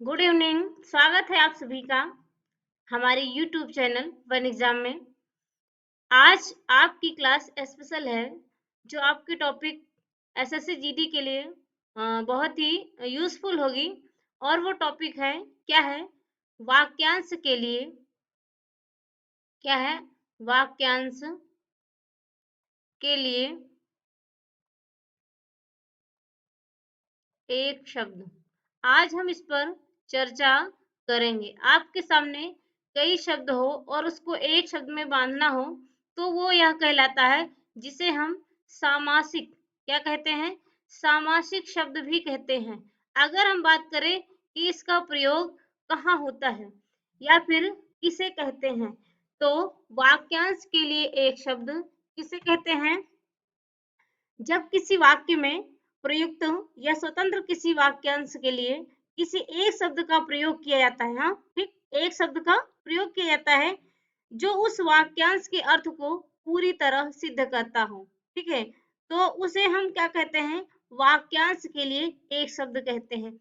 Good evening. स्वागत है आप सभी का हमारे यूट्यूब चैनल वन एग्जाम में। आज आपकी क्लास स्पेशल है जो आपकी टॉपिक एसएससी जीडी के लिए बहुत ही यूजफुल होगी। और वो टॉपिक है क्या है? वाक्यांश के लिए। क्या है? वाक्यांश के लिए एक शब्द। आज हम इस पर चर्चा करेंगे। आपके सामने कई शब्द हो और उसको एक शब्द में बांधना हो तो वो यह कहलाता है जिसे हम सामासिक क्या कहते हैं? सामासिक शब्द भी कहते हैं। अगर हम बात करें कि इसका प्रयोग कहाँ होता है या फिर किसे कहते हैं, तो वाक्यांश के लिए एक शब्द किसे कहते हैं? जब किसी वाक्य में प्रयुक्त या स्वतंत्र किसी वाक्यांश के लिए किसी एक शब्द का प्रयोग किया जाता है। हाँ, ठीक, एक शब्द का प्रयोग किया जाता है जो उस वाक्यांश के अर्थ को पूरी तरह सिद्ध करता हो। ठीक है, तो उसे हम क्या कहते हैं? वाक्यांश के लिए एक शब्द कहते हैं।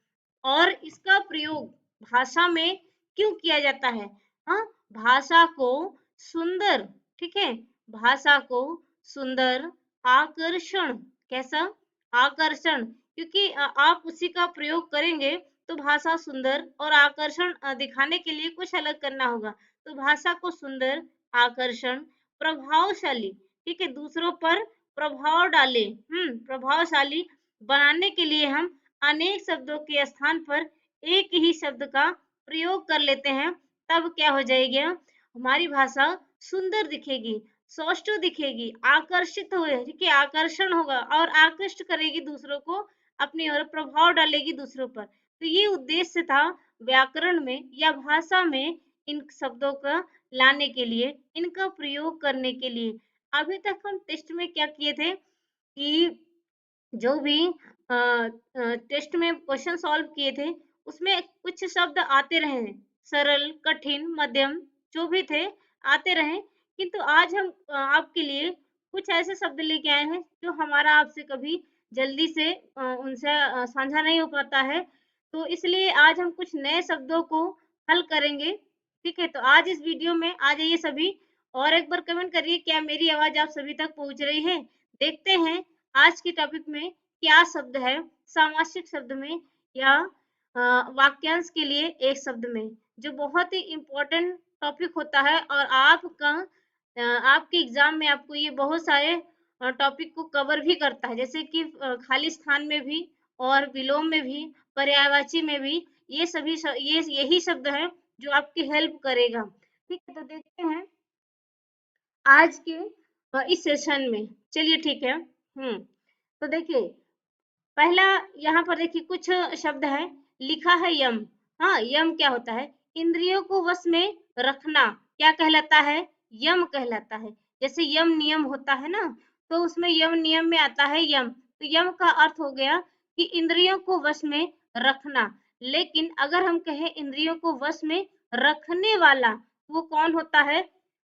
और इसका प्रयोग भाषा में क्यों किया जाता है? हाँ, भाषा को सुंदर, ठीक है, भाषा को सुंदर, आकर्षण, कैसा? आकर्षण, क्योंकि आप उसी का प्रयोग करेंगे तो भाषा सुंदर और आकर्षण दिखाने के लिए कुछ अलग करना होगा। तो भाषा को सुंदर, आकर्षण, प्रभावशाली, ठीक है, दूसरों पर प्रभाव डाले, प्रभावशाली बनाने के लिए हम अनेक शब्दों के स्थान पर एक ही शब्द का प्रयोग कर लेते हैं। तब क्या हो जाएगी? हमारी भाषा सुंदर दिखेगी, स्पष्ट दिखेगी, आकर्षित हो, ठीक है, आकर्षण होगा और आकृष्ट करेगी दूसरों को अपनी ओर, प्रभाव डालेगी दूसरों पर। तो ये उद्देश्य था व्याकरण में या भाषा में इन शब्दों का लाने के लिए, इनका प्रयोग करने के लिए। अभी तक हम टेस्ट में क्या किए थे कि जो भी टेस्ट में क्वेश्चन सॉल्व किए थे उसमें कुछ शब्द आते रहे, सरल, कठिन, मध्यम, जो भी थे आते रहे। किंतु आज हम आपके लिए कुछ ऐसे शब्द लेके आए हैं जो हमारा आपसे कभी जल्दी से उनसे साझा नहीं हो पाता है। तो इसलिए आज हम कुछ नए शब्दों को हल करेंगे। ठीक है, तो आज इस वीडियो में आ जाइए सभी और एक बार कमेंट करिए क्या मेरी आवाज आप सभी तक पहुंच रही है। देखते हैं आज के टॉपिक में क्या शब्द है सामासिक शब्द में या वाक्यांश के लिए एक शब्द में, जो बहुत ही इम्पोर्टेंट टॉपिक होता है और आपका आपके एग्जाम में आपको ये बहुत सारे टॉपिक को कवर भी करता है, जैसे कि खाली स्थान में भी और विलोम में भी, पर्यायवाची में भी। ये सभी ये यही शब्द है जो आपकी हेल्प करेगा। ठीक है, तो देखते हैं आज के इस सेशन में। चलिए ठीक है। तो देखिए पहला यहाँ पर देखिए कुछ शब्द है, लिखा है यम। हाँ, यम क्या होता है? इंद्रियों को वश में रखना क्या कहलाता है? यम कहलाता है। जैसे यम नियम होता है ना, तो उसमें यम नियम में आता है यम। तो यम का अर्थ हो गया कि इंद्रियों को वश में रखना। लेकिन अगर हम कहें इंद्रियों को वश में रखने वाला, वो कौन होता है?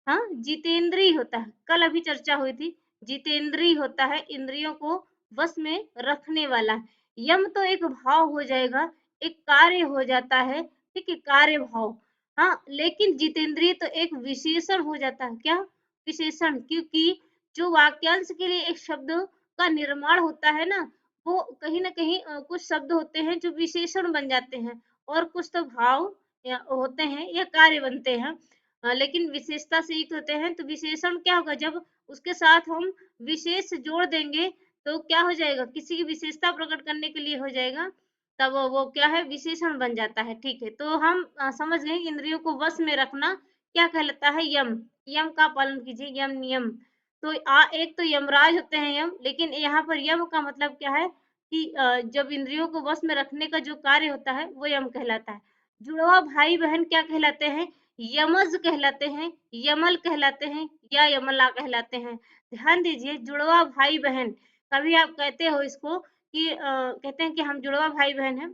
हाँ, जितेंद्रिय होता है। कल अभी चर्चा हुई थी, जितेंद्रिय होता है, इंद्रियों को वश में रखने वाला। यम तो एक भाव हो जाएगा, एक कार्य हो जाता है, ठीक है, कार्य भाव। हाँ, लेकिन जितेंद्रिय तो एक विशेषण हो जाता है। क्या विशेषण? क्योंकि जो वाक्यांश के लिए एक शब्द का निर्माण होता है ना, वो कहीं ना कहीं कुछ शब्द होते हैं जो विशेषण बन जाते हैं और कुछ तो भाव या होते हैं या कार्य बनते हैं। लेकिन विशेषता से युक्त होते हैं। तो विशेषण क्या होगा? जब उसके साथ हम विशेष जोड़ देंगे तो क्या हो जाएगा? किसी की विशेषता प्रकट करने के लिए हो जाएगा, तब वो क्या है? विशेषण बन जाता है। ठीक है, तो हम समझ गए इंद्रियों को वश में रखना क्या कहलाता है? यम। यम का पालन कीजिए, यम नियम। तो एक तो यमराज होते हैं यम, लेकिन यहाँ पर यम का मतलब क्या है कि जब इंद्रियों को वश में रखने का जो कार्य होता है वो यम कहलाता है। जुड़वा भाई बहन क्या कहलाते हैं? यमज कहलाते हैं, यमल कहलाते हैं या यमला कहलाते हैं। ध्यान दीजिए, जुड़वा भाई बहन, कभी आप कहते हो इसको कि कहते हैं कि हम जुड़वा भाई बहन हैं,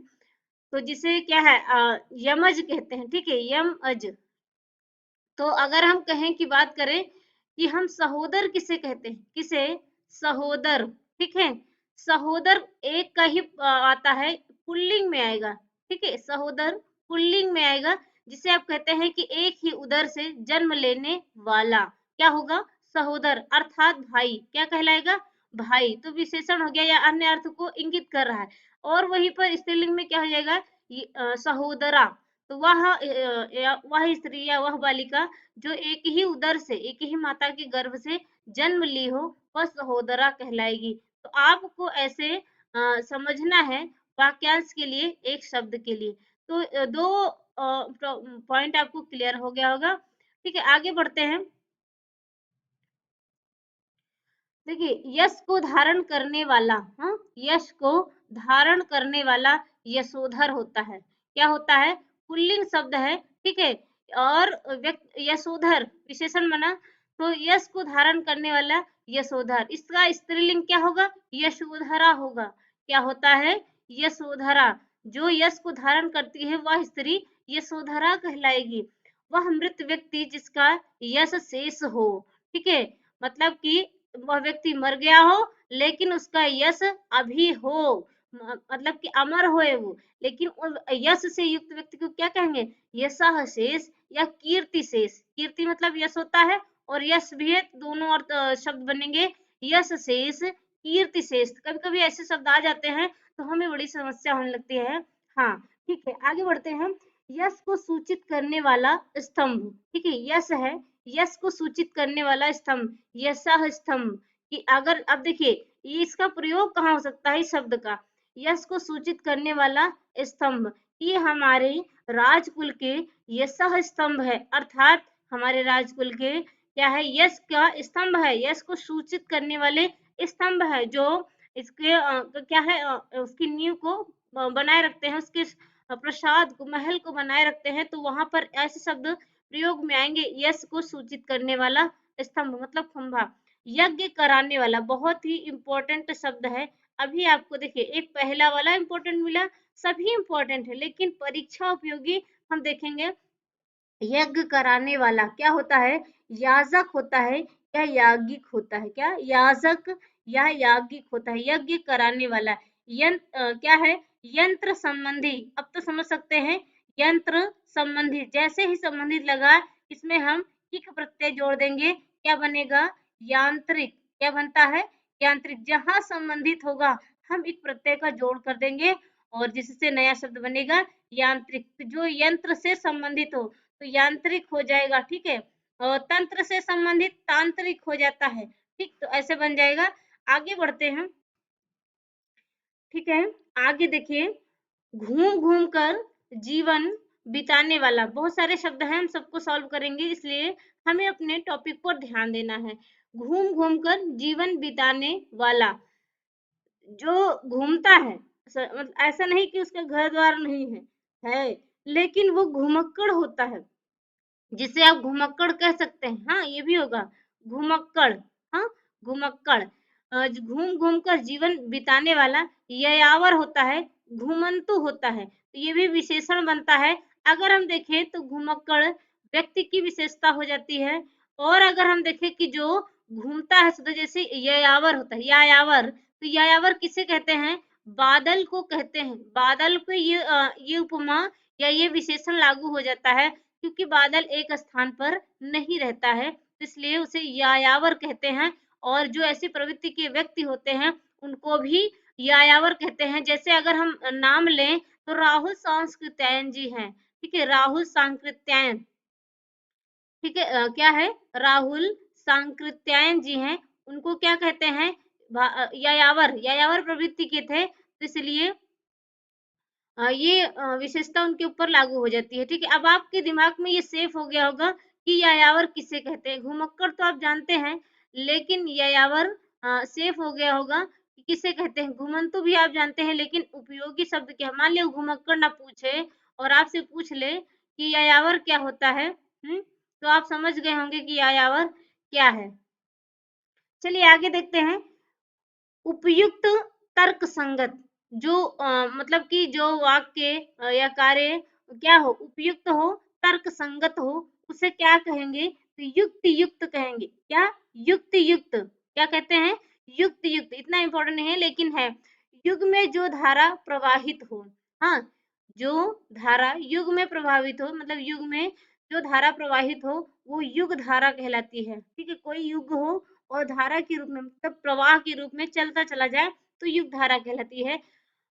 तो जिसे क्या है यमज कहते हैं। ठीक है, यम अज। तो अगर हम कहें कि बात करें कि हम सहोदर किसे कहते हैं? किसे? सहोदर। ठीक है, सहोदर एक का ही आता है, पुल्लिंग में आएगा। ठीक है, सहोदर पुल्लिंग में आएगा, जिसे आप कहते हैं कि एक ही उदर से जन्म लेने वाला। क्या होगा? सहोदर अर्थात भाई। क्या कहलाएगा? भाई। तो विशेषण हो गया या अन्य अर्थ को इंगित कर रहा है। और वहीं पर स्त्रीलिंग में क्या हो जाएगा? सहोदरा। तो वह स्त्री या वह बालिका जो एक ही उदर से, एक ही माता के गर्भ से जन्म ली हो, वह सहोदरा कहलाएगी। तो आपको ऐसे समझना है वाक्यांश के लिए, एक शब्द के लिए। तो दो पॉइंट आपको क्लियर हो गया होगा। ठीक है, आगे बढ़ते हैं। देखिए, यश को धारण करने वाला, हाँ, यश को धारण करने वाला यशोधर होता है। क्या होता है? पुल्लिंग शब्द है, ठीक है। और यशोधर विशेषण बना, तो यश को धारण करने वाला यशोधर। इसका स्त्रीलिंग क्या होगा? यशोधरा होगा। क्या होता है? यशोधरा। जो यश को धारण करती है वह स्त्री यशोधरा कहलाएगी। वह मृत व्यक्ति जिसका यश शेष हो, ठीक है, मतलब कि वह व्यक्ति मर गया हो लेकिन उसका यश अभी हो, मतलब कि अमर होए वो, लेकिन यश से युक्त व्यक्ति को क्या कहेंगे? यशः शेष या कीर्ति शेष। कीर्ति मतलब यश होता है और यश भी है, दोनों अर्थ शब्द बनेंगे यश शेष, कीर्ति शेष। कभी कभी ऐसे शब्द आ जाते हैं तो हमें बड़ी समस्या होने लगती है। हाँ, ठीक है, आगे बढ़ते हैं। यश को सूचित करने वाला स्तंभ, ठीक है, यश है, यश को सूचित करने वाला स्तंभ, यशः स्तंभ। कि अगर अब देखिए ये इसका प्रयोग कहाँ हो सकता है इस शब्द का? यश को सूचित करने वाला स्तंभ, ये हमारे राजकुल के यशः स्तंभ है, अर्थात हमारे राजकुल के क्या है? यश का स्तंभ है, यश को सूचित करने वाले स्तंभ है, जो इसके क्या है, उसकी नींव को बनाए रखते हैं, उसके प्रसाद को, महल को बनाए रखते हैं। तो वहां पर ऐसे शब्द प्रयोग में आएंगे, यश को सूचित करने वाला स्तंभ मतलब खंभा। यज्ञ कराने वाला बहुत ही इंपॉर्टेंट शब्द है। अभी आपको देखिए एक पहला वाला इंपॉर्टेंट मिला, सभी इंपॉर्टेंट है, लेकिन परीक्षा उपयोगी हम देखेंगे। यज्ञ कराने वाला क्या होता है? याजक होता है या याज्ञिक होता है? क्या? याजक या याज्ञिक होता है। यज्ञ कराने वाला क्या है? यंत्र संबंधी। अब तो समझ सकते हैं, यंत्र संबंधी। जैसे ही संबंधित लगा, इसमें हम इक प्रत्यय जोड़ देंगे, क्या बनेगा? यांत्रिक। क्या बनता है? यांत्रिक। जहां संबंधित होगा हम एक प्रत्यय का जोड़ कर देंगे और जिससे नया शब्द बनेगा यांत्रिक। जो यंत्र से संबंधित हो तो यांत्रिक हो जाएगा, ठीक है। और तंत्र से संबंधित तांत्रिक हो जाता है, ठीक। तो ऐसे बन जाएगा। आगे बढ़ते हैं, ठीक है। आगे देखिए, घूम घूम कर जीवन बिताने वाला। बहुत सारे शब्द हैं, हम सबको सॉल्व करेंगे, इसलिए हमें अपने टॉपिक पर ध्यान देना है। घूम घूम कर जीवन बिताने वाला, जो घूमता है, मतलब ऐसा नहीं कि उसका घर द्वार नहीं है, लेकिन वो घुमक्कड़ होता है, जिसे आप घुमक्कड़ कह सकते हैं। हाँ, ये भी होगा घुमक्कड़। हाँ, घुमक्कड़। घूम घूम कर जीवन बिताने वाला यायावर होता है, घुमंतु होता है, तो ये भी विशेषण बनता है। अगर हम देखें तो घुमक्कड़ व्यक्ति की विशेषता हो जाती है। और अगर हम देखें कि जो घूमता है, तो जैसे यायावर होता है, यायावर, तो यायावर किसे कहते हैं? बादल को कहते हैं। बादल पे ये उपमा या ये विशेषण लागू हो जाता है, क्योंकि बादल एक स्थान पर नहीं रहता है, इसलिए उसे यायावर कहते हैं। और जो ऐसी प्रवृत्ति के व्यक्ति होते हैं उनको भी यायावर कहते हैं। जैसे अगर हम नाम लें तो राहुल सांकृत्यायन जी हैं, ठीक है, राहुल सांकृत्यायन, ठीक है। क्या है? राहुल सांकृत्यायन जी हैं, उनको क्या कहते हैं? यायावर, यायावर प्रवृत्ति के थे, तो इसलिए ये विशेषता उनके ऊपर लागू हो जाती है, ठीक है। अब आपके दिमाग में ये सेफ हो गया होगा कि यायावर किसे कहते हैं। घुमक्कड़ तो आप जानते हैं, लेकिन यायावर सेफ हो गया होगा कि किसे कहते हैं। घुमंतु भी आप जानते हैं, लेकिन उपयोगी शब्द क्या? मान लिया घुमक्कड़ ना पूछे और आपसे पूछ ले कि यायावर क्या होता है, तो आप समझ गए होंगे कि यायावर क्या है। चलिए आगे देखते हैं। उपयुक्त तर्क संगत, जो मतलब कि जो वाक्य या कार्य क्या हो? उपयुक्त हो, तर्क संगत हो, उसे क्या कहेंगे? तो युक्त युक्त कहेंगे। क्या? युक्त युक्त। क्या कहते हैं? युक्त युक्त। इतना इंपॉर्टेंट नहीं है, लेकिन है। युग में जो धारा प्रवाहित हो, हाँ, जो धारा युग में प्रभावित हो, मतलब युग में जो धारा प्रवाहित हो, वो युग धारा कहलाती है। ठीक है, कोई युग हो और धारा के रूप में, मतलब प्रवाह के रूप में चलता चला जाए, तो युग धारा कहलाती है।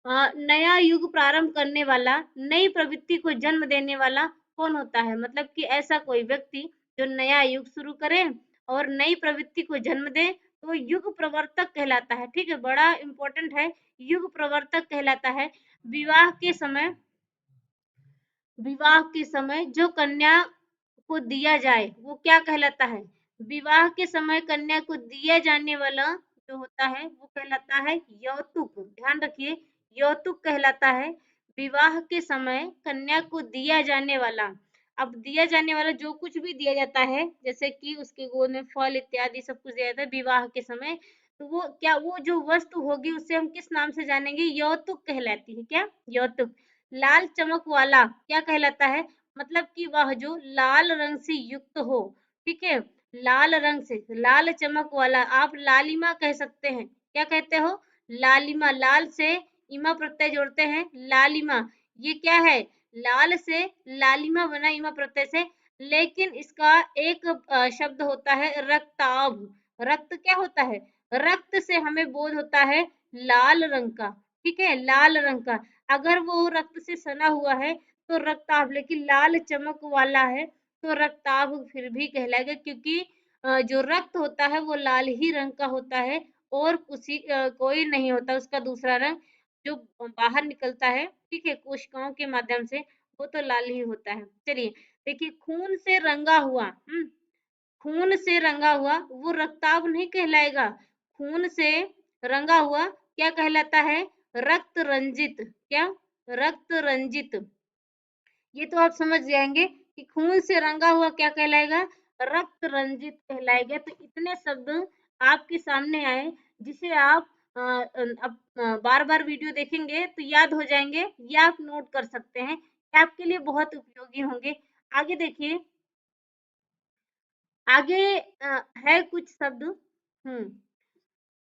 नया युग प्रारंभ करने वाला, नई प्रवृत्ति को जन्म देने वाला कौन होता है? मतलब कि ऐसा कोई व्यक्ति जो नया युग शुरू करे और नई प्रवृत्ति को जन्म दे, तो वो युग प्रवर्तक कहलाता है। ठीक है, बड़ा इंपॉर्टेंट है, युग प्रवर्तक कहलाता है। विवाह के समय, विवाह के समय जो कन्या को दिया जाए वो क्या कहलाता है? विवाह के समय कन्या को दिया जाने वाला जो होता है वो कहलाता है यौतुक। ध्यान रखिए, यौतुक कहलाता है। विवाह के समय कन्या को दिया जाने वाला, अब दिया जाने वाला जो कुछ भी दिया जाता है, जैसे कि उसके गोद में फल इत्यादि सब कुछ दिया जाता है विवाह के समय, तो वो क्या, वो जो वस्तु होगी उसे हम किस नाम से जानेंगे? यौतुक कहलाती है। क्या? यौतुक। लाल चमक वाला क्या कहलाता है? मतलब कि वह जो लाल रंग से युक्त हो। ठीक है, लाल रंग से, लाल चमक वाला, आप लालिमा कह सकते हैं। क्या कहते हो? लालिमा। लाल से इमा प्रत्यय जोड़ते हैं, लालिमा। ये क्या है? लाल से लालिमा बना इमा प्रत्यय से, लेकिन इसका एक शब्द होता है रक्ताभ। रक्त क्या होता है? रक्त से हमें बोध होता है लाल रंग का। ठीक है, लाल रंग का। अगर वो रक्त से सना हुआ है तो रक्ताभ, लेकिन लाल चमक वाला है तो रक्ताभ फिर भी कहलाएगा, क्योंकि जो रक्त होता है वो लाल ही रंग का होता है और कोई नहीं होता उसका दूसरा रंग जो बाहर निकलता है। ठीक है, कोशिकाओं के माध्यम से, वो तो लाल ही होता है। चलिए देखिए, खून से रंगा हुआ, खून से रंगा हुआ वो रक्ताभ नहीं कहलाएगा। खून से रंगा हुआ क्या कहलाता है? रक्त रंजित। क्या? रक्त रंजित। ये तो आप समझ जाएंगे कि खून से रंगा हुआ क्या कहलाएगा? रक्त रंजित कहलाएगा। तो इतने शब्द आपके सामने आए जिसे आप अब बार बार वीडियो देखेंगे तो याद हो जाएंगे, या आप नोट कर सकते हैं, ये आपके लिए बहुत उपयोगी होंगे। आगे देखिए, आगे है कुछ शब्द।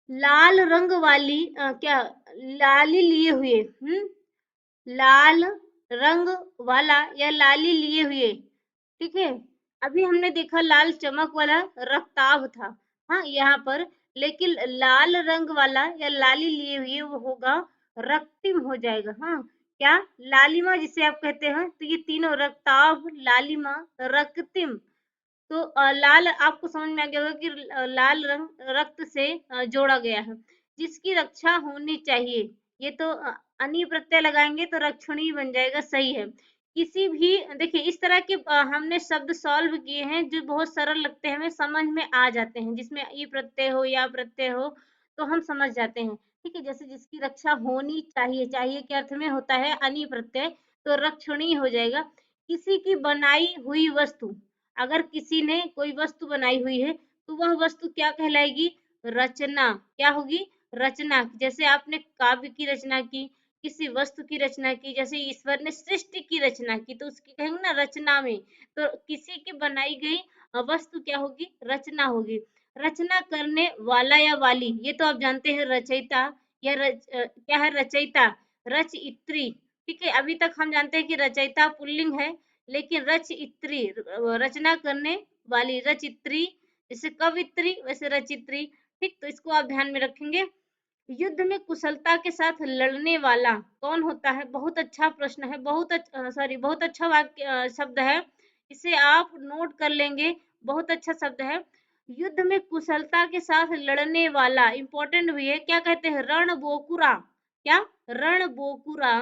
लाल रंग वाली क्या, लाली लिए हुए, लाल रंग वाला या लाली लिए हुए। ठीक है, अभी हमने देखा लाल चमक वाला रक्ताभ था, हाँ यहाँ पर, लेकिन लाल रंग वाला या लाली लिए हुए वो होगा रक्तिम हो जाएगा। हाँ, क्या? लालिमा जिसे आप कहते हैं, तो ये तीनों रक्ताभ, लालिमा, रक्तिम। तो लाल आपको समझ में आ गया होगा कि लाल रंग रक्त से जोड़ा गया है, जिसकी रक्षा होनी चाहिए। ये तो अनी प्रत्यय लगाएंगे तो रक्षणी बन जाएगा, सही है। किसी भी, देखिए इस तरह के हमने शब्द सॉल्व किए हैं जो बहुत सरल लगते हैं, हमें समझ में आ जाते हैं, जिसमें ई प्रत्यय हो या प्रत्यय हो तो हम समझ जाते हैं। ठीक है, जैसे जिसकी रक्षा होनी चाहिए, चाहिए के अर्थ में होता है अनी प्रत्यय, तो रक्षणी हो जाएगा। किसी की बनाई हुई वस्तु, अगर किसी ने कोई वस्तु बनाई हुई है तो वह वस्तु क्या कहलाएगी? रचना। क्या होगी? रचना। जैसे आपने काव्य की रचना की, किसी वस्तु की रचना की, जैसे ईश्वर ने सृष्टि की रचना की तो उसकी कहेंगे ना रचना में। तो किसी की बनाई गई वस्तु क्या होगी? रचना होगी। रचना करने वाला या वाली, ये तो आप जानते हैं रचयिता या क्या है? रचयिता, रचयित्री। ठीक है, अभी तक हम जानते हैं कि रचयिता पुल्लिंग है, लेकिन रचयित्री, रचना करने वाली, रचयित्री। जैसे कवित्री वैसे रचयित्री। ठीक, तो इसको आप ध्यान में रखेंगे। युद्ध में कुशलता के साथ लड़ने वाला कौन होता है? बहुत अच्छा प्रश्न है, बहुत अच्छा, सॉरी, बहुत अच्छा वाक्य शब्द है, इसे आप नोट कर लेंगे। बहुत अच्छा शब्द है। युद्ध में कुशलता के साथ लड़ने वाला इंपॉर्टेंट भी है। क्या कहते हैं? रणबोकुरा। क्या? रणबोकुरा।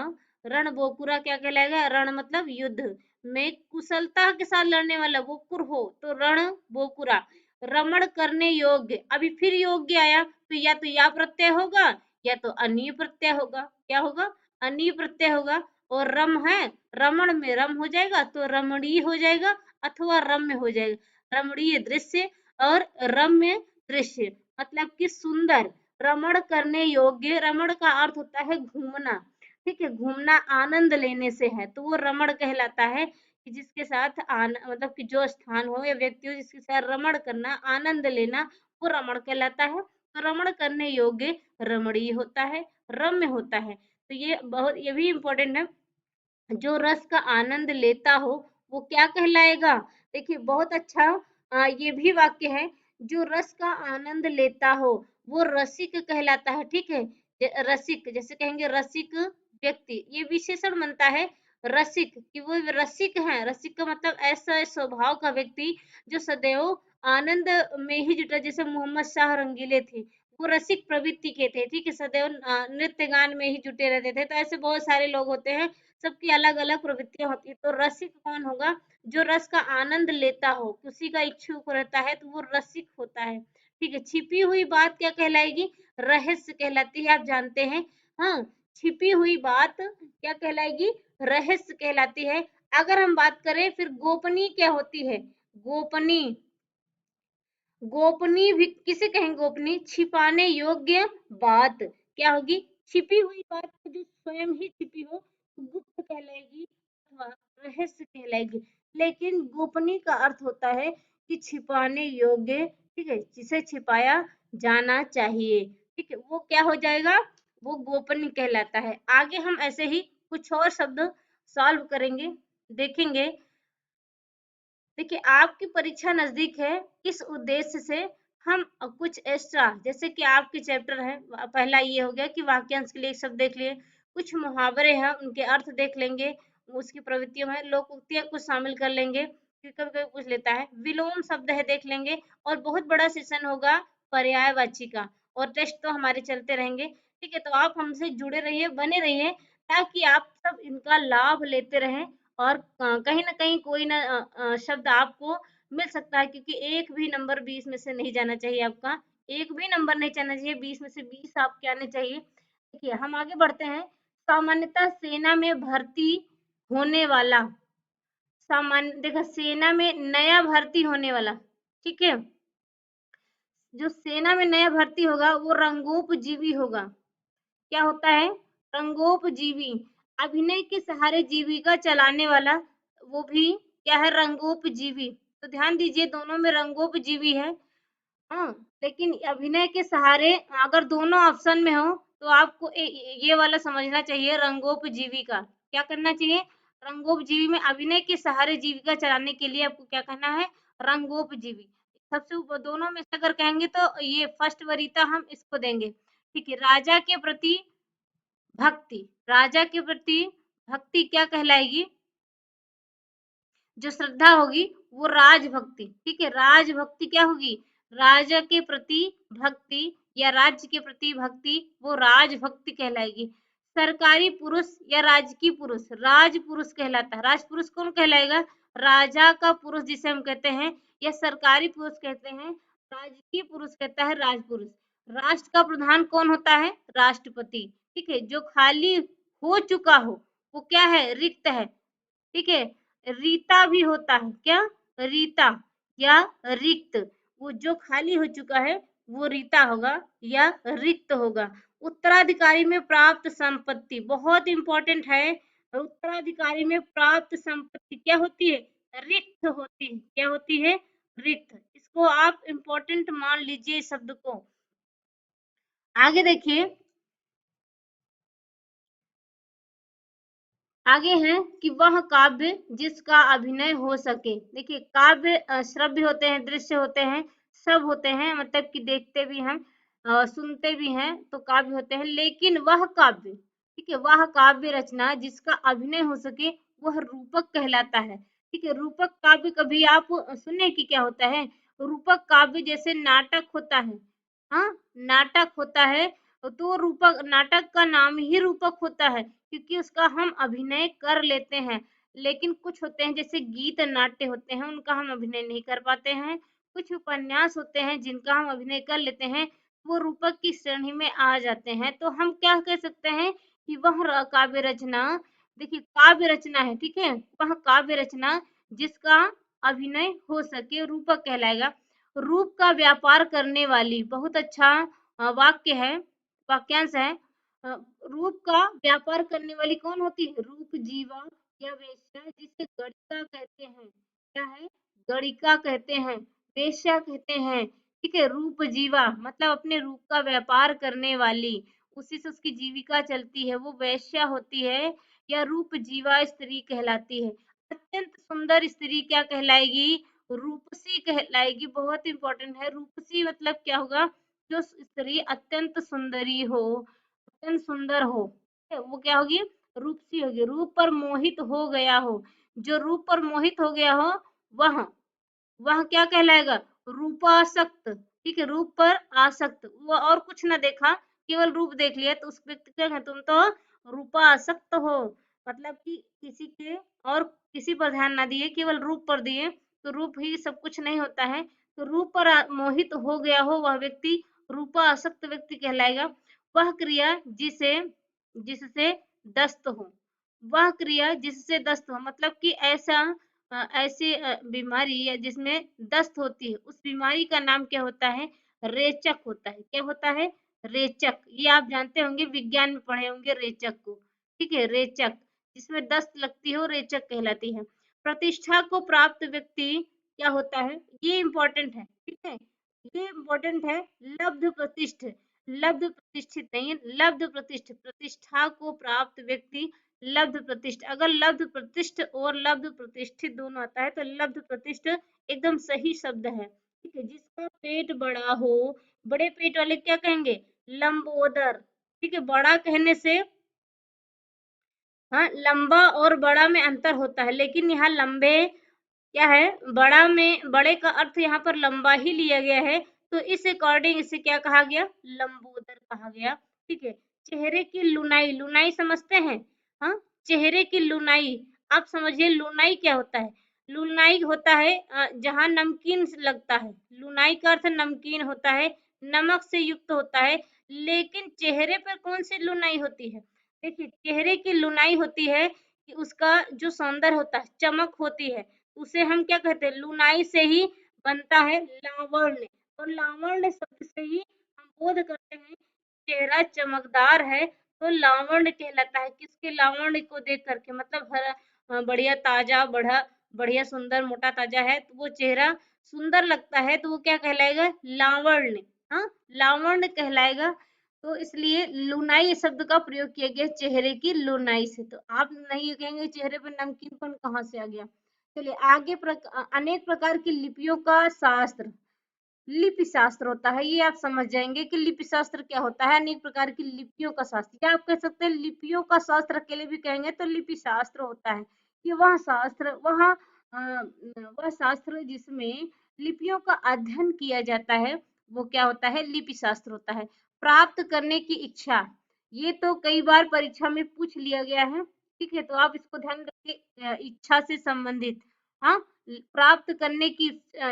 रणबोकुरा क्या कहलाएगा? रण मतलब युद्ध में कुशलता के साथ लड़ने वाला, बोकुर हो तो रणबोकुरा। रमण करने योग्य, अभी फिर योग्य आया तो या प्रत्यय होगा या तो अनीय प्रत्यय होगा। क्या होगा? अनीय प्रत्यय होगा। और रम है, रमण में रम हो जाएगा तो रमणीय हो जाएगा अथवा रम्य हो जाएगा। रमणीय दृश्य और रम्य दृश्य, मतलब कि सुंदर। रमण करने योग्य, रमण का अर्थ होता है घूमना। ठीक है, घूमना आनंद लेने से है तो वो रमण कहलाता है, कि जिसके साथ मतलब कि जो स्थान हो या व्यक्ति हो जिसके साथ रमण करना, आनंद लेना, वो रमण कहलाता है। तो रमण करने योग्य रमणीय होता है, रम्य होता है। तो ये बहुत, ये भी इम्पोर्टेंट है। जो रस का आनंद लेता हो वो क्या कहलाएगा? देखिए बहुत अच्छा ये भी वाक्य है, जो रस का आनंद लेता हो वो रसिक कहलाता है, ठीक है। रसिक जैसे कहेंगे रसिक व्यक्ति, ये विशेषण बनता है रसिक कि वो रसिक है। रसिक का मतलब ऐसा स्वभाव का व्यक्ति जो सदैव आनंद में ही जुटा, जैसे मोहम्मद शाह रंगीले थे, वो रसिक प्रवृत्ति के थे, ठीक है, सदैव नृत्य गान में ही जुटे रहते थे। तो ऐसे बहुत सारे लोग होते हैं, सबकी अलग अलग प्रवृत्तियां होती है। तो रसिक कौन होगा? जो रस का आनंद लेता हो, किसी का इच्छुक रहता है तो वो रसिक होता है, ठीक है। छिपी हुई बात क्या कहलाएगी? रहस्य कहलाती है, आप जानते हैं। हाँ, छिपी हुई बात क्या कहलाएगी? रहस्य कहलाती है। अगर हम बात करें फिर गोपनीय क्या होती है? गोपनीय, गोपनीय भी किसे कहेंगे? गोपनीय छिपाने योग्य बात क्या होगी? छिपी हुई बात जो स्वयं ही छिपी हो तो गुप्त कहलाएगी अथवा रहस्य कहलाएगी। लेकिन गोपनीय का अर्थ होता है कि छिपाने योग्य, ठीक है, जिसे छिपाया जाना चाहिए, ठीक है, वो क्या हो जाएगा? वो गोपनीय कहलाता है। आगे हम ऐसे ही कुछ और शब्द सॉल्व करेंगे, देखेंगे। देखिए आपकी परीक्षा नजदीक है, इस उद्देश्य से हम कुछ एक्स्ट्रा, जैसे कि आपके चैप्टर है, पहला ये हो गया कि वाक्यांश के लिए एक शब्द देख लिए, कुछ मुहावरे हैं उनके अर्थ देख लेंगे, उसकी प्रवृत्तियों में लोकोक्तियां कुछ शामिल कर लेंगे, कभी कभी पूछ लेता है, विलोम शब्द है देख लेंगे। और बहुत बड़ा सेशन होगा पर्यायवाची का, और टेस्ट तो हमारे चलते रहेंगे, ठीक है। तो आप हमसे जुड़े रहिए, बने रहिए, ताकि आप सब इनका लाभ लेते रहें। और कहीं न कहीं कोई ना शब्द आपको मिल सकता है, क्योंकि एक भी नंबर 20 में से नहीं जाना चाहिए आपका, एक भी नंबर नहीं जाना चाहिए, 20 में से 20 आपके आने चाहिए। देखिए हम आगे बढ़ते हैं। सामान्यतः सेना में भर्ती होने वाला, सामान्य देखो सेना में नया भर्ती होने वाला, ठीक है, जो सेना में नया भर्ती होगा वो रंगोपजीवी होगा। क्या होता है? रंगोपजीवी, अभिनय के सहारे जीविका चलाने वाला, वो भी क्या है? रंगोपजीवी। तो ध्यान दीजिए दोनों में रंगोपजीवी है। हाँ, लेकिन अभिनय के सहारे अगर दोनों ऑप्शन में हो तो आपको ये वाला समझना चाहिए रंगोपजीवी का। क्या करना चाहिए? रंगोपजीवी में अभिनय के सहारे जीविका चलाने के लिए आपको क्या करना है? रंगोपजीवी। सबसे ऊपर दोनों में से अगर कहेंगे तो ये फर्स्ट वरीयता हम इसको देंगे, ठीक है। राजा के प्रति भक्ति, राजा के प्रति भक्ति क्या कहलाएगी? जो श्रद्धा होगी वो राजभक्ति, ठीक है। राजभक्ति क्या होगी? राजा के प्रति भक्ति या राज्य के प्रति भक्ति, वो राजभक्ति कहलाएगी। सरकारी पुरुष या राजकीय पुरुष, राजपुरुष कहलाता है। राजपुरुष कौन कहलाएगा? राजा का पुरुष जिसे हम कहते हैं, या सरकारी पुरुष कहते हैं, राजकीय पुरुष कहता है राजपुरुष। राष्ट्र का प्रधान कौन होता है? राष्ट्रपति, ठीक है। जो खाली हो चुका हो वो क्या है? रिक्त है, ठीक है। रीता भी होता है, क्या? रीता या रिक्त, वो जो खाली हो चुका है वो रीता होगा या रिक्त होगा। उत्तराधिकारी में प्राप्त संपत्ति बहुत इंपॉर्टेंट है। उत्तराधिकारी में प्राप्त संपत्ति क्या होती है? रिक्त होती है। क्या होती है? रिक्त। इसको आप इंपॉर्टेंट मान लीजिए इस शब्द को। आगे देखिए, आगे है कि वह काव्य जिसका अभिनय हो सके। देखिए काव्य श्रव्य होते हैं, दृश्य होते हैं, सब होते हैं, मतलब कि देखते भी हैं, सुनते भी हैं, तो काव्य होते हैं। लेकिन वह काव्य, ठीक है, वह काव्य रचना जिसका अभिनय हो सके वह रूपक कहलाता है, ठीक है। रूपक काव्य कभी आप सुने कि क्या होता है? रूपक काव्य जैसे नाटक होता है, हाँ, नाटक होता है, तो रूपक नाटक का नाम ही रूपक होता है क्योंकि उसका हम अभिनय कर लेते हैं। लेकिन कुछ होते हैं जैसे गीत नाट्य होते हैं, उनका हम अभिनय नहीं कर पाते हैं। कुछ उपन्यास होते हैं जिनका हम अभिनय कर लेते हैं, वो रूपक की श्रेणी में आ जाते हैं। तो हम क्या कह सकते हैं कि वह काव्य रचना, देखिए काव्य रचना है, ठीक है, वह काव्य रचना जिसका अभिनय हो सके रूपक कहलाएगा। रूप का व्यापार करने वाली, बहुत अच्छा वाक्य है, वाक्यांश है। रूप का व्यापार करने वाली कौन होती है? रूप जीवा या वेश्या, जिसे गणिका कहते हैं। क्या है? गणिका कहते हैं, वेश्या कहते हैं, ठीक है। रूप जीवा मतलब अपने रूप का व्यापार करने वाली, उसी से उसकी जीविका चलती है, वो वेश्या होती है या रूप जीवा स्त्री कहलाती है। अत्यंत सुंदर स्त्री क्या कहलाएगी? रूपसी कहलाएगी। बहुत इंपॉर्टेंट है। रूपसी मतलब क्या होगा? जो स्त्री अत्यंत सुंदरी हो, अत्यंत सुंदर हो, वो क्या होगी? रूपसी होगी। रूप पर मोहित हो गया हो, जो रूप पर मोहित हो गया हो वह वह क्या कहलाएगा? रूपासक्त। ठीक है, रूप पर आसक्त, वो और कुछ ना देखा, केवल रूप देख लिया तो उस व्यक्ति क्या कहते? तुम तो रूपासक्त हो। मतलब कि किसी के और किसी पर ध्यान ना दिए, केवल रूप पर दिए, तो रूप ही सब कुछ नहीं होता है। तो रूप पर मोहित हो गया हो वह व्यक्ति रूपासक्त व्यक्ति कहलाएगा। वह क्रिया जिसे जिससे दस्त हो, वह क्रिया जिससे दस्त हो मतलब कि ऐसी बीमारी या जिसमें दस्त होती है, उस बीमारी का नाम क्या होता है? रेचक होता है। क्या होता है? रेचक। ये आप जानते होंगे, विज्ञान में पढ़े होंगे रेचक को। ठीक है, रेचक, जिसमें दस्त लगती हो, रेचक कहलाती है। प्रतिष्ठा को प्राप्त व्यक्ति क्या होता है? ये इंपॉर्टेंट है। ठीक है, ये इंपॉर्टेंट है। लब्ध प्रतिष्ठ, लब्ध प्रतिष्ठित नहीं है, लब्ध प्रतिष्ठ, प्रतिष्ठा को प्राप्त व्यक्ति लब्ध प्रतिष्ठ। अगर लब्ध प्रतिष्ठ और लब्ध प्रतिष्ठित दोनों आता है तो लब्ध प्रतिष्ठ एकदम सही शब्द है। ठीक है, जिसका पेट बड़ा हो, बड़े पेट वाले क्या कहेंगे? लंबोदर। ठीक है, बड़ा कहने से, हाँ, लंबा और बड़ा में अंतर होता है, लेकिन यहाँ लंबे क्या है? बड़ा में, बड़े का अर्थ यहाँ पर लंबा ही लिया गया है, तो इस अकॉर्डिंग इसे क्या कहा गया? लंबोदर कहा गया। ठीक है, चेहरे की लुनाई, लुनाई समझते हैं? हाँ, चेहरे की लुनाई, आप समझिए लुनाई क्या होता है? लुनाई होता है जहाँ नमकीन लगता है, लुनाई का अर्थ नमकीन होता है, नमक से युक्त होता है। लेकिन चेहरे पर कौन सी लुनाई होती है? देखिए, चेहरे की लुनाई होती है कि उसका जो सौंदर्य होता है, चमक होती है, उसे हम क्या कहते हैं? लुनाई से ही बनता है लावण्य, और लावण्य शब्द से ही हम बोध करते हैं चेहरा चमकदार है तो लावण्य कहलाता है। किसके लावण्य को देख करके? मतलब हरा बढ़िया ताजा, बढ़िया सुंदर मोटा ताजा है तो वो चेहरा सुंदर लगता है, तो वो क्या कहलाएगा? लावण्य। हाँ, लावण्य कहलाएगा। तो इसलिए लुनाई शब्द का प्रयोग किया गया चेहरे की लुनाई से। तो आप नहीं कहेंगे चेहरे पर नमकीनपन कहाँ से आ गया? चलिए आगे, अनेक प्रकार की लिपियों का शास्त्र, लिपि शास्त्र होता है। ये आप समझ जाएंगे कि लिपि शास्त्र क्या होता है। अनेक प्रकार की लिपियों का शास्त्र, क्या आप कह सकते हैं? लिपियों का शास्त्र अकेले भी कहेंगे तो लिपि शास्त्र होता है कि वह शास्त्र, वह शास्त्र जिसमें लिपियों का अध्ययन किया जाता है, वो क्या होता है? लिपि शास्त्र होता है। प्राप्त करने की इच्छा, ये तो कई बार परीक्षा में पूछ लिया गया है। ठीक है, तो आप इसको ध्यान रखिए, इच्छा से संबंधित। हाँ, प्राप्त करने की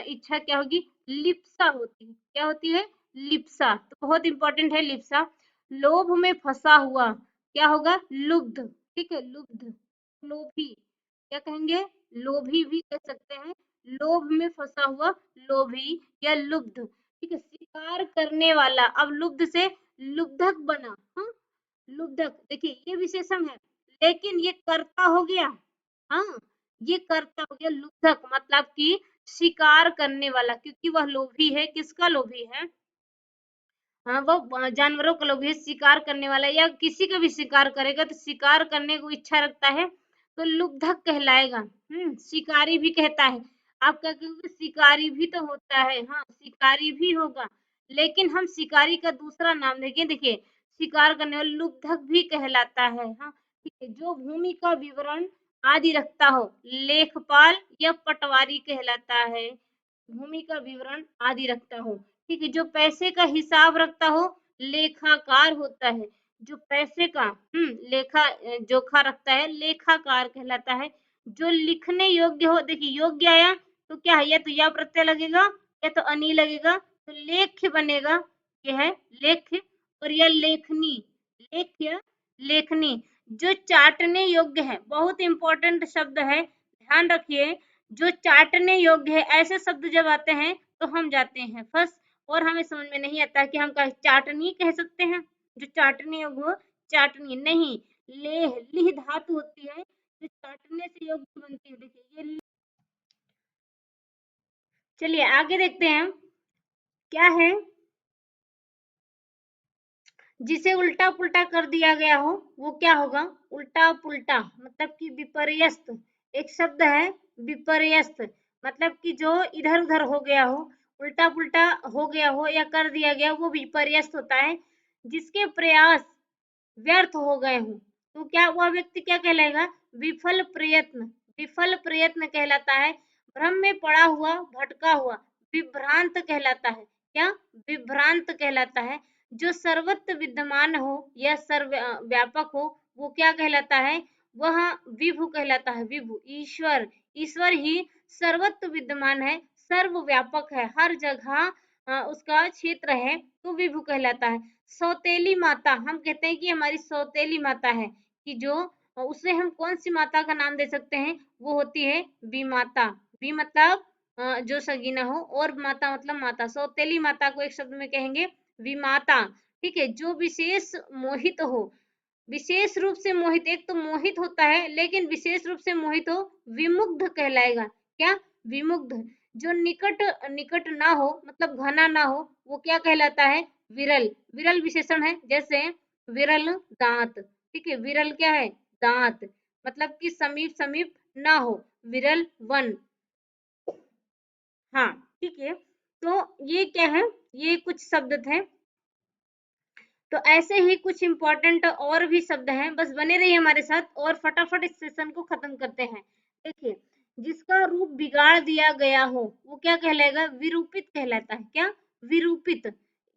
इच्छा क्या होगी? लिप्सा होती है। क्या होती है? लिप्सा। तो बहुत इंपॉर्टेंट है लिप्सा। लोभ में फंसा हुआ क्या होगा? लुब्ध। ठीक है, लुब्ध, लोभी, क्या कहेंगे? लोभी भी कह सकते हैं। लोभ में फंसा हुआ लोभी या लुब्ध। ठीक है, शिकार करने वाला, अब लुब्ध से लुब्धक बना। हाँ, लुब्धक, देखिए ये विशेषण है, लेकिन ये कर्ता हो गया। हाँ, ये कर्ता हो गया लुब्धक, मतलब कि शिकार करने वाला, क्योंकि वह लोभी है। किसका लोभी है? हाँ, वो जानवरों का लोभी है, शिकार करने वाला, या किसी का भी शिकार करेगा तो शिकार करने को इच्छा रखता है तो लुब्धक कहलाएगा। शिकारी भी कहता है। आप क्या कहोगे? शिकारी भी तो होता है। हाँ, शिकारी भी होगा, लेकिन हम शिकारी का दूसरा नाम देखें। देखिए, शिकार करने वाला लुब्धक भी कहलाता है। हाँ, ठीक है, जो भूमि का विवरण आदि रखता हो, लेखपाल या पटवारी कहलाता है। भूमि का विवरण आदि रखता हो। ठीक है, जो पैसे का हिसाब रखता हो, लेखाकार होता है। जो पैसे का लेखा जोखा रखता है, लेखाकार कहलाता है। जो लिखने योग्य हो, देखिए योग्य आया तो क्या है? या तो या प्रत्यय लगेगा या तो अनि लगेगा, तो लेख्य बनेगा। ये है लेख्य, और यह लेखनी, लेख्य, लेखनी। जो चाटने योग्य है, बहुत इंपॉर्टेंट शब्द है, ध्यान रखिए। जो चाटने योग्य है, ऐसे शब्द जब आते हैं तो हम जाते हैं फंस, और हमें समझ में नहीं आता कि हम चाटनी कह सकते हैं। जो चाटने योग्य हो, चाटनी नहीं। लेह, लिह धातु होती है जो चाटने से योग्य बनती है। देखिए ये, चलिए आगे देखते हैं क्या है। जिसे उल्टा पुल्टा कर दिया गया हो वो क्या होगा? उल्टा पुल्टा मतलब कि विपर्यस्त। एक शब्द है विपर्यस्त, मतलब कि जो इधर उधर हो गया हो, उल्टा पुल्टा हो गया हो या कर दिया गया, वो विपर्यस्त होता है। जिसके प्रयास व्यर्थ हो गए हों, तो क्या वह व्यक्ति क्या कहलाएगा? विफल प्रयत्न। विफल प्रयत्न कहलाता है। भ्रम में पड़ा हुआ, भटका हुआ, विभ्रांत कहलाता है। क्या? विभ्रांत कहलाता है। जो सर्वत्र विद्यमान हो या व्यापक हो, वो क्या कहलाता है? वह विभु कहलाता है। विभु ईश्वर। ईश्वर ही सर्वत्र विद्यमान है, सर्वव्यापक है, हर जगह उसका क्षेत्र है, तो विभु कहलाता है। सौतेली माता, हम कहते हैं कि हमारी सौतेली माता है, कि जो उसे हम कौन सी माता का नाम दे सकते हैं? वो होती है विमाता। वि मतलब जो सगीना हो, और माता मतलब माता। सौतेली माता को एक शब्द में कहेंगे विमाता। ठीक है। जो विशेष मोहित हो, विशेष रूप से मोहित, एक तो मोहित होता है लेकिन विशेष रूप से मोहित हो, विमुग्ध कहलाएगा। क्या? विमुग्ध। जो निकट निकट ना हो, मतलब घना ना हो, वो क्या कहलाता है? विरल। विरल विशेषण है, जैसे विरल दांत। ठीक है। विरल क्या है? दांत। मतलब कि समीप समीप ना हो, विरल वन। हाँ। ठीक है। तो ये क्या है? ये कुछ शब्द थे। तो ऐसे ही कुछ इंपॉर्टेंट और भी शब्द हैं, बस बने रहिए हमारे साथ और फटाफट इस सेशन को खत्म करते हैं। देखिए, जिसका रूप बिगाड़ दिया गया हो, वो क्या कहलाएगा? विरूपित कहलाता है। क्या? विरूपित।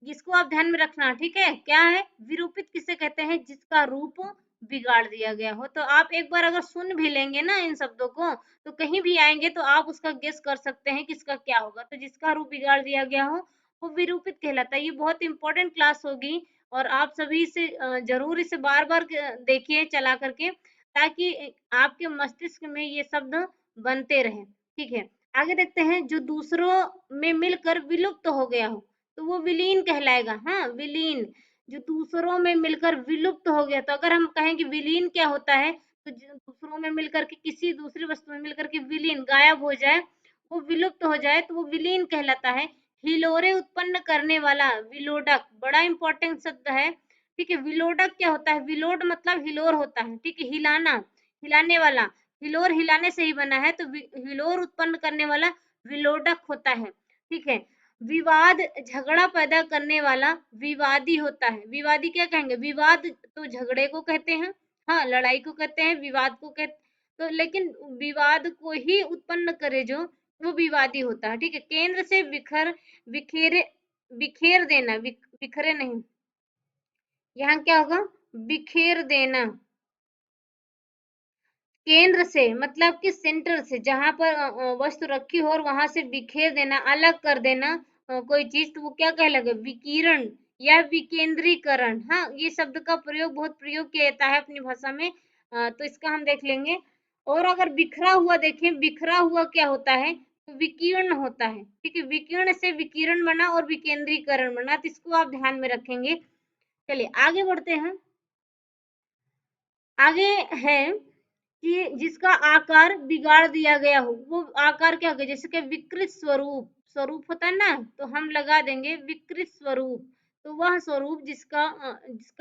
जिसको आप ध्यान में रखना, ठीक है? क्या है? विरूपित किसे कहते हैं? जिसका रूप बिगाड़ दिया गया हो। तो आप एक बार अगर सुन भी लेंगे ना इन शब्दों को, तो कहीं भी आएंगे तो आप उसका गेस कर सकते हैं कि इसका क्या होगा। तो जिसका रूप बिगाड़ दिया गया हो, वो विरूपित कहलाता है। ये बहुत इंपॉर्टेंट क्लास होगी, और आप सभी से जरूर इसे बार बार देखिए चला करके, ताकि आपके मस्तिष्क में ये शब्द बनते रहे। ठीक है। आगे देखते हैं, जो दूसरों में मिलकर विलुप्त हो गया हो, तो वो विलीन कहलाएगा। हाँ, विलीन। जो दूसरों में मिलकर विलुप्त हो गया, तो अगर हम कहें कि विलीन क्या होता है, तो जो दूसरों में मिलकर के, किसी दूसरी वस्तु में मिलकर के विलीन, गायब हो जाए, वो विलुप्त हो जाए, तो वो विलीन कहलाता है। हिलोरे उत्पन्न करने वाला, विलोडक, बड़ा इंपॉर्टेंट शब्द है। ठीक है। विलोडक क्या होता है? विलोड मतलब हिलोर होता है। ठीक है। हिलाना, हिलाने वाला। हिलोर हिलाने से ही बना है, तो हिलोर उत्पन्न करने वाला विलोडक होता है। ठीक है। विवाद, झगड़ा पैदा करने वाला विवादी होता है। विवादी क्या कहेंगे? विवाद तो झगड़े को कहते हैं, हाँ, लड़ाई को कहते हैं, विवाद को कहते, तो लेकिन विवाद को ही उत्पन्न करे जो, वो विवादी होता है। ठीक है। केंद्र से बिखेरे, बिखेर देना, बिखरे नहीं, यहाँ क्या होगा? बिखेर देना। केंद्र से मतलब कि सेंटर से, जहां पर वस्तु रखी हो और वहां से बिखेर देना, अलग कर देना कोई चीज, तो वो क्या कहलाएगा? विकीर्ण या विकेंद्रीकरण। हाँ, ये शब्द का प्रयोग बहुत प्रयोग किया जाता है अपनी भाषा में। तो इसका हम देख लेंगे। और अगर बिखरा हुआ देखें, बिखरा हुआ क्या होता है? तो विकीर्ण होता है। ठीक है। विकीर्ण से विकिरण बना और विकेंद्रीकरण बना, तो इसको आप ध्यान में रखेंगे। चलिए आगे बढ़ते हैं। आगे है कि जिसका आकार बिगाड़ दिया गया हो, वो आकार क्या होगा? जैसे कि विकृत स्वरूप, स्वरूप होता है ना, तो हम लगा देंगे विकृत स्वरूप। तो वह स्वरूप जिसका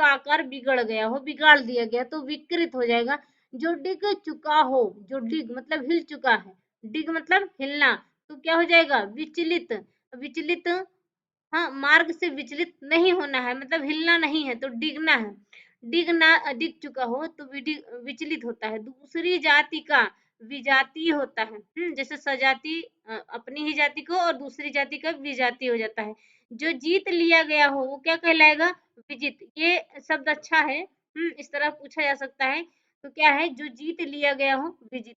आकार बिगड़ गया हो, बिगाड़ दिया गया, तो विकृत हो जाएगा। जो डिग चुका हो, जो डिग मतलब हिल चुका है, डिग मतलब हिलना, तो क्या हो जाएगा? विचलित। विचलित, हाँ, मार्ग से विचलित नहीं होना है, मतलब हिलना नहीं है, तो डिगना है। डिगना, डिग चुका हो तो विचलित होता है। दूसरी जाति का विजातीय होता है। जैसे सजाति अपनी ही जाति को, और दूसरी जाति का विजातीय हो जाता है। जो जीत लिया गया हो, वो क्या कहलाएगा? विजित। ये शब्द अच्छा है। इस तरह पूछा जा सकता है। तो क्या है? जो जीत लिया गया हो, विजित।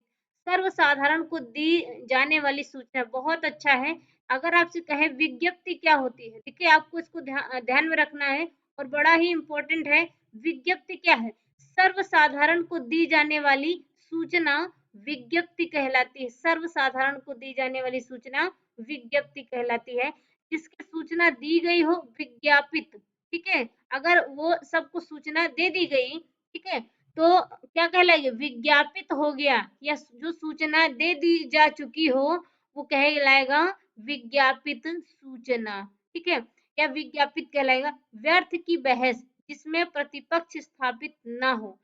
सर्वसाधारण को दी जाने वाली सूचना, बहुत अच्छा है। अगर आपसे कहे विज्ञप्ति क्या होती है, देखिए आपको इसको ध्यान में रखना है, और बड़ा ही इंपॉर्टेंट है। विज्ञप्ति क्या है? सर्वसाधारण को दी जाने वाली सूचना विज्ञप्ति कहलाती है। सर्वसाधारण को दी जाने वाली सूचना विज्ञप्ति कहलाती है। जिसकी सूचना दी गई हो, विज्ञापित। ठीक है। अगर वो सबको सूचना दे दी गई, ठीक है, तो क्या कहलाएगी? विज्ञापित हो गया, या जो सूचना दे दी जा चुकी हो, वो कहलाएगा विज्ञापित सूचना। ठीक है। या विज्ञापित कहलाएगा। व्यर्थ की बहस, जिसमें प्रतिपक्ष स्थापित न हो।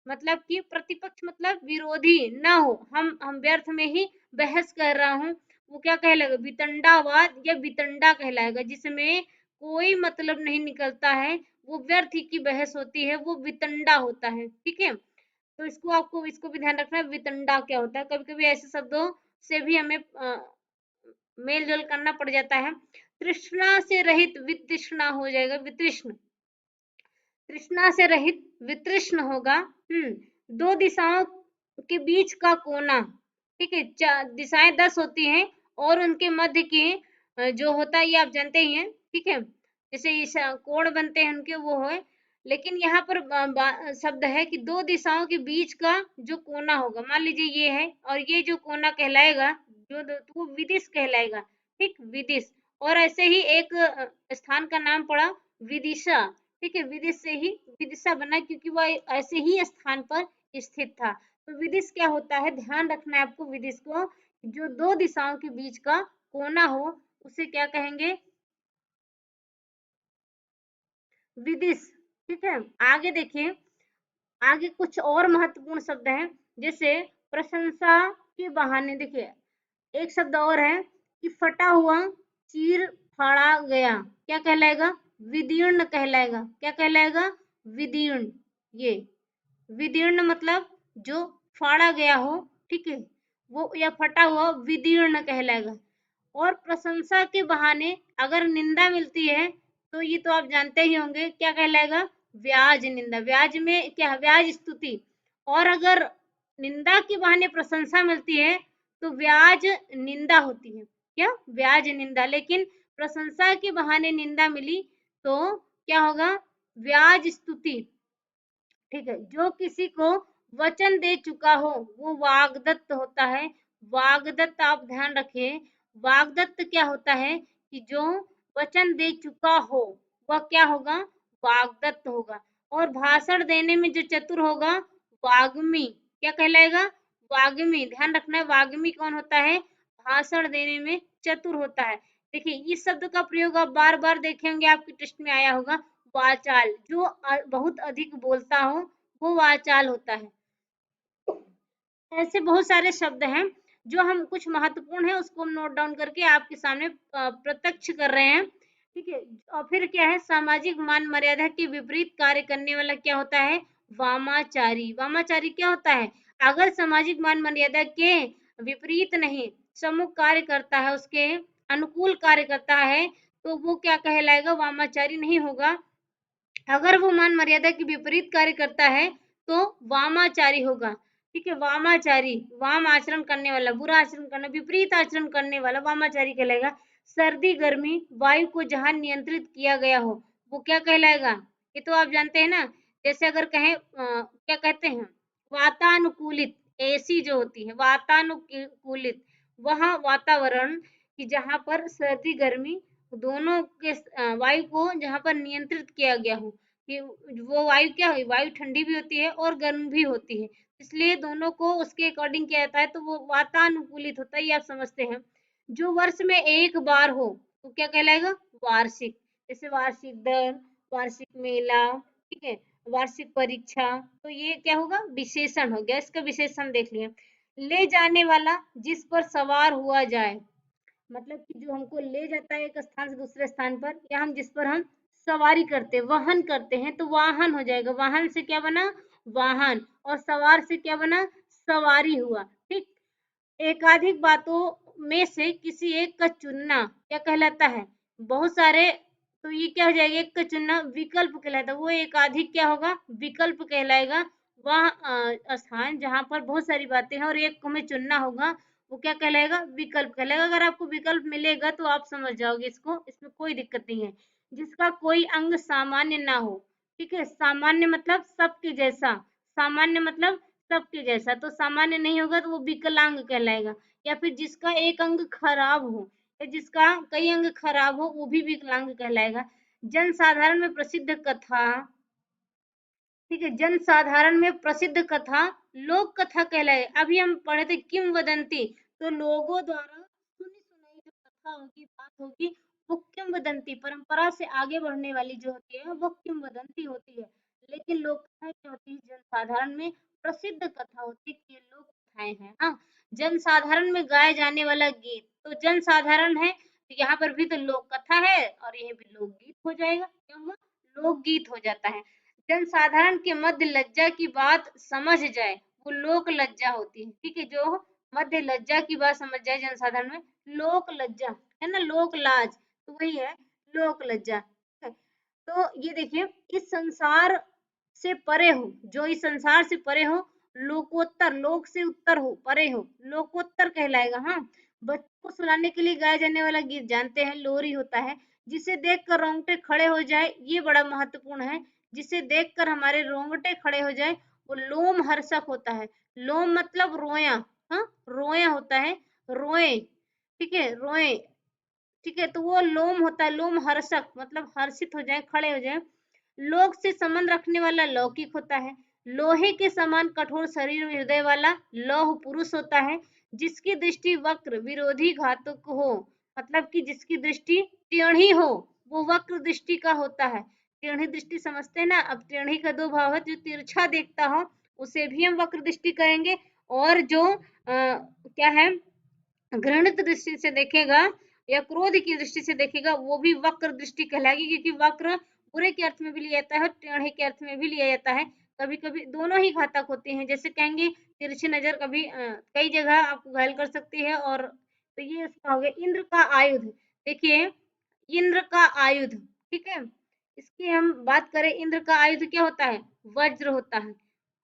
मतलब कि प्रतिपक्ष मतलब विरोधी ना हो, हम व्यर्थ में ही बहस कर रहा हूँ, वो क्या कहलाएगा, वितंडावाद या वितंडा कहलाएगा, जिसमें कोई मतलब नहीं निकलता है, वो व्यर्थ की बहस होती है, वो वितंडा होता है। ठीक है, तो इसको आपको इसको भी ध्यान रखना है, वितंडा क्या होता है। कभी कभी ऐसे शब्दों से भी हमें मेल जोल करना पड़ जाता है। तृष्णा से रहित वितृष्णा हो जाएगा, वितृष्ण, तृष्णा से रहित वितृष्ण होगा। दो दिशाओं के बीच का कोना, ठीक है, दिशाएं 10 होती हैं और उनके मध्य के जो होता है ये आप जानते ही हैं। ठीक है, जैसे इस कोण बनते हैं उनके वो है, लेकिन यहाँ पर शब्द है कि दो दिशाओं के बीच का जो कोना होगा, मान लीजिए ये है और ये जो कोना कहलाएगा जो तो वो विदिश कहलाएगा। ठीक, विदिश। और ऐसे ही एक स्थान का नाम पड़ा विदिशा। ठीक है, विदिश से ही विदिशा बना क्योंकि वह ऐसे ही स्थान पर स्थित था। तो विदिश क्या होता है, ध्यान रखना है आपको, विदिश को जो दो दिशाओं के बीच का कोना हो उसे क्या कहेंगे, विदिश। ठीक है, आगे देखिए, आगे कुछ और महत्वपूर्ण शब्द हैं, जैसे प्रशंसा के बहाने। देखिए एक शब्द और है कि फटा हुआ, चीर फाड़ा गया, क्या कहलाएगा, विदीर्ण कहलाएगा। क्या कहलाएगा, विदीर्ण। ये विदीर्ण मतलब जो फाड़ा गया हो, ठीक है, वो या फटा हुआ विदीर्ण कहलाएगा। और प्रशंसा के बहाने अगर निंदा मिलती है तो ये तो आप जानते ही होंगे, क्या कहलाएगा, व्याज निंदा। व्याज में क्या, व्याज स्तुति। और अगर निंदा के बहाने प्रशंसा मिलती है तो व्याज निंदा होती है, क्या, व्याज निंदा। लेकिन प्रशंसा के बहाने निंदा मिली तो क्या होगा, व्याज स्तुति। ठीक है, जो किसी को वचन दे चुका हो वो वाग्दत्त होता है। वाग्दत्त आप ध्यान रखिए, वाग्दत्त क्या होता है कि जो वचन दे चुका हो वह क्या होगा, वाग्दत्त होगा। और भाषण देने में जो चतुर होगा, वाग्मी, क्या कहलाएगा, वाग्मी। ध्यान रखना है, वाग्मी कौन होता है, भाषण देने में चतुर होता है। देखिए इस शब्द का प्रयोग आप बार बार देखेंगे, आपकी टेस्ट में आया होगा, वाचाल। जो बहुत अधिक बोलता हो वो वाचाल होता है। ऐसे बहुत सारे शब्द हैं जो हम कुछ महत्वपूर्ण है उसको हम नोट डाउन करके आपके सामने प्रत्यक्ष कर रहे हैं। ठीक है, और फिर क्या है, सामाजिक मान मर्यादा के विपरीत कार्य करने वाला क्या होता है, वामाचारी। वामाचारी क्या होता है, अगर सामाजिक मान मर्यादा के विपरीत नहीं, सम्मुख कार्य करता है, उसके अनुकूल कार्य करता है, तो वो क्या कहलाएगा, वामाचारी नहीं होगा। अगर वो मान मर्यादा के विपरीत कार्य करता है तो वामाचारी होगा। ठीक है, वामाचारी, वाम आचरण करने वाला, बुरा आचरण करना, विपरीत आचरण करने वाला वामाचारी कहलाएगा। सर्दी गर्मी वायु को जहां नियंत्रित किया गया हो वो क्या कहलाएगा, ये तो आप जानते हैं ना। जैसे अगर कहें क्या कहते हैं, वातानुकूलित, एसी जो होती है वातानुकूलित, वहां वातावरण कि जहां पर सर्दी गर्मी दोनों के वायु को जहां पर नियंत्रित किया गया हो, कि वो वायु क्या है, वायु ठंडी भी होती है और गर्म भी होती है, इसलिए दोनों को उसके अकॉर्डिंग किया जाता है, तो वो वातानुकूलित होता है, ये आप समझते हैं। जो वर्ष में एक बार हो तो क्या कहलाएगा, वार्षिक। जैसे वार्षिक दर, वार्षिक मेला, ठीक है, वार्षिक परीक्षा, तो ये क्या होगा, विशेषण हो गया। इसका विशेषण देख लिया, ले जाने वाला, जिस पर सवार हुआ जाए, मतलब कि जो हमको ले जाता है एक स्थान से दूसरे स्थान पर, या हम जिस पर हम सवारी करते हैं, वहन करते हैं, तो वाहन हो जाएगा। वाहन से क्या बना, वाहन। और सवार से क्या बना, सवारी हुआ। ठीक, एकाधिक बातों में से किसी एक का चुनना क्या कहलाता है, बहुत सारे, तो ये क्या हो जाएगा, एक का चुनना विकल्प कहलाता है। वो एकाधिक क्या होगा, विकल्प कहलाएगा। वह स्थान जहां पर बहुत सारी बातें हैं और एक को हमें चुनना होगा, वो क्या कहलाएगा, विकल्प कहलाएगा। अगर आपको विकल्प मिलेगा तो आप समझ जाओगे इसको, इसमें कोई दिक्कत नहीं है। जिसका कोई अंग सामान्य ना हो, ठीक है, सामान्य मतलब सबके जैसा, सामान्य मतलब सबके जैसा, तो सामान्य नहीं होगा तो वो विकलांग कहलाएगा। या फिर जिसका एक अंग खराब हो, या जिसका कई अंग खराब हो, वो भी विकलांग कहलाएगा। जनसाधारण में प्रसिद्ध कथा, ठीक है, जनसाधारण में प्रसिद्ध कथा लोक कथा कहलाए। अभी हम पढ़े थे किंवदंती, तो लोगों द्वारा सुनी सुनाई जो कथा होगी, बात होगी, वो किंवदंती, परंपरा से आगे बढ़ने वाली जो होती है वो किंवदंती होती है। लेकिन लोक कथाएं क्या होती है, जनसाधारण में प्रसिद्ध कथा होती है कि ये लोक कथाएं हैं। हाँ, जनसाधारण में गाए जाने वाला गीत, तो जनसाधारण है तो यहाँ पर भी तो लोक कथा है और यह भी लोकगीत हो जाएगा। क्या हुआ, लोकगीत हो जाता है। जनसाधारण के मध्य लज्जा की बात समझ जाए वो लोक लज्जा होती है। ठीक है, जो मध्य लज्जा की बात समझ जाए जनसाधारण में, लोक लज्जा है ना, लोक लाज, तो वही है लोक लज्जा। ठीक है? तो ये देखिए, इस संसार से परे हो, जो इस संसार से परे हो, लोकोत्तर, लोक से उत्तर हो, परे हो, लोकोत्तर कहलाएगा। हाँ, बच्चों को सुलाने के लिए गाया जाने वाला गीत जानते हैं, लोरी होता है। जिसे देखकर रोंगटे खड़े हो जाए, ये बड़ा महत्वपूर्ण है। जिसे देखकर हमारे रोंगटे खड़े हो जाए, वो लोम हर्षक होता है। लोम मतलब रोया, हाँ, रोया होता है, रोए। ठीक है, रोए। ठीक है, तो वो लोम होता है, लोम हर्षक मतलब हर्षित हो जाए, खड़े हो जाए। लोक से संबंध रखने वाला लौकिक होता है। लोहे के समान कठोर शरीर हृदय वाला लौह पुरुष होता है। जिसकी दृष्टि वक्र विरोधी घातक हो, मतलब कि जिसकी दृष्टि टेढ़ी हो, वो वक्र दृष्टि का होता है। टेढ़ी दृष्टि समझते हैं ना, अब टेढ़ी का दो भाव है, जो तिरछा देखता हो उसे भी हम वक्र दृष्टि कहेंगे, और जो क्या है, घृणित दृष्टि से देखेगा या क्रोध की दृष्टि से देखेगा, वो भी वक्र दृष्टि कहलाएगी, क्योंकि वक्र बुरे के अर्थ में भी लिया जाता है और टेढ़े के अर्थ में भी लिया जाता है। कभी कभी दोनों ही घातक होते हैं, जैसे कहेंगे तिरछी नजर कभी कई जगह आपको घायल कर सकती है। और तो ये इसका हो गया इंद्र का आयुध। देखिए, इंद्र का आयुध, ठीक है, इसकी हम बात करें, इंद्र का आयुध क्या होता है, वज्र होता है।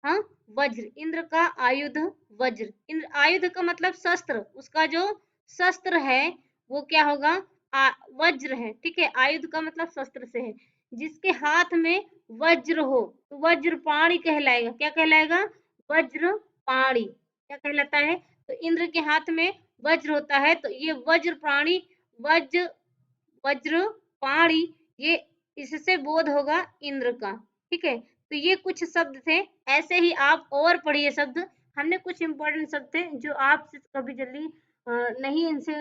हाँ, वज्र, इंद्र का आयुध वज्र। इंद्र आयुध का मतलब शस्त्र, उसका जो शस्त्र है वो क्या होगा, वज्र है। ठीक है, आयुध का मतलब शस्त्र से है। जिसके हाथ में वज्र हो तो वज्रपाणी कहलाएगा। क्या कहलाएगा, वज्रपाणी। क्या कहलाता है, तो इंद्र के हाथ में वज्र होता है, तो ये वज्रप्राणी, वज्र, वज्रपाणी, ये इससे बोध होगा इंद्र का। ठीक है, तो ये कुछ शब्द थे। ऐसे ही आप और पढ़िए शब्द। हमने कुछ इंपॉर्टेंट शब्द थे जो आपसे कभी जल्दी नहीं, इनसे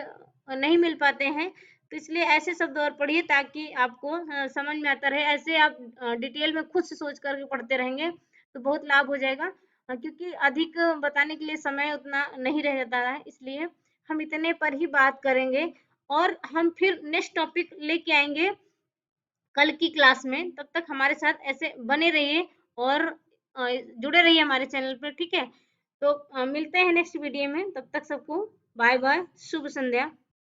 नहीं मिल पाते हैं, तो इसलिए ऐसे शब्द और पढ़िए ताकि आपको समझ में आता रहे। ऐसे आप डिटेल में खुद से सोच करके पढ़ते रहेंगे तो बहुत लाभ हो जाएगा। क्योंकि अधिक बताने के लिए समय उतना नहीं रह जाता है, इसलिए हम इतने पर ही बात करेंगे। और हम फिर नेक्स्ट टॉपिक लेके आएंगे कल की क्लास में। तब तक हमारे साथ ऐसे बने रहिए और जुड़े रहिए हमारे चैनल पर। ठीक है, तो मिलते हैं नेक्स्ट वीडियो में, तब तक सबको बाय बाय, शुभ संध्या।